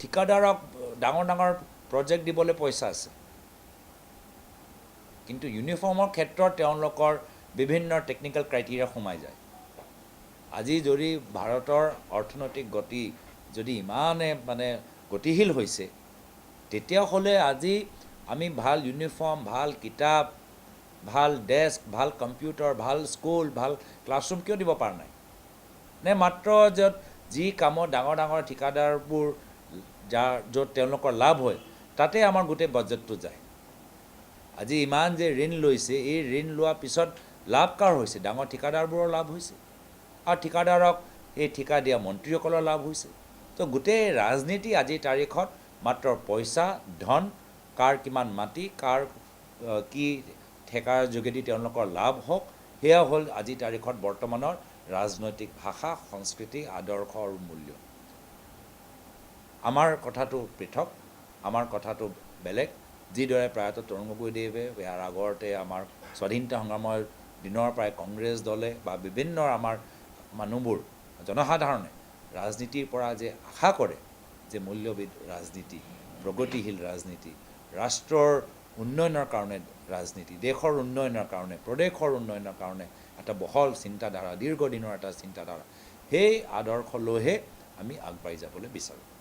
ঠিকাদাৰক ডাঙৰ ডাঙৰ প্ৰজেক্ট দিবলৈ পইচা আছে, কিন্তু ইউনিফৰ্মৰ ক্ষেত্ৰত তেওঁলোকৰ বিভিন্ন টেকনিকেল ক্ৰাইটেৰিয়া সোমাই যায়। আজি যদি ভাৰতৰ অৰ্থনৈতিক গতি যদি ইমানে গতিশীল হৈছে, তেতিয়াহ'লে আজি আমি ভাল ইউনিফৰ্ম, ভাল কিতাপ, ভাল ডেস্ক, ভাল কম্পিউটাৰ, ভাল স্কুল, ভাল ক্লাছৰুম কিয় দিব পৰা নাই? নে মাত্ৰ যি কামত ডাঙৰ ডাঙৰ ঠিকাদাৰবোৰ য'ত তেওঁলোকৰ লাভ হয়, তাতে আমাৰ গোটেই বাজেটটো যায়। আজি ইমান যে ঋণ লৈছে, এই ঋণ লোৱাৰ পিছত লাভ কাৰ হৈছে? ডাঙৰ ঠিকাদাৰবোৰৰ লাভ হৈছে, আৰু ঠিকাদাৰক এই ঠিকা দিয়া মন্ত্ৰীসকলৰ লাভ হৈছে। তো গোটেই ৰাজনীতি আজিৰ তাৰিখত মাত্ৰ পইচা, ধন, কাৰ কিমান মাটি, কাৰ কি ঠেকাৰ যোগেদি তেওঁলোকৰ লাভ হওক, সেয়া হ'ল আজিৰ তাৰিখত বৰ্তমানৰ ৰাজনৈতিক ভাষা, সংস্কৃতি, আদৰ্শ আৰু মূল্য। আমাৰ কথাটো পৃথক, আমাৰ কথাটো বেলেগ। যিদৰে প্ৰায়তঃ তৰুণ গগৈদেৱে ইয়াৰ আগতে আমাৰ স্বাধীনতা সংগ্ৰামৰ দিনৰ পৰাই কংগ্ৰেছ দলে বা বিভিন্ন আমাৰ মানুহবোৰ, জনসাধাৰণে ৰাজনীতিৰ পৰা যে আশা কৰে যে মূল্যবিধ ৰাজনীতি, প্ৰগতিশীল ৰাজনীতি, ৰাষ্ট্ৰৰ উন্নয়নৰ কাৰণে ৰাজনীতি, দেশৰ উন্নয়নৰ কাৰণে, প্ৰদেশৰ উন্নয়নৰ কাৰণে এটা বহল চিন্তাধাৰা, দীৰ্ঘদিনৰ এটা চিন্তাধাৰা, সেই আদৰ্শ লৈহে আমি আগবাঢ়ি যাবলৈ বিচাৰোঁ।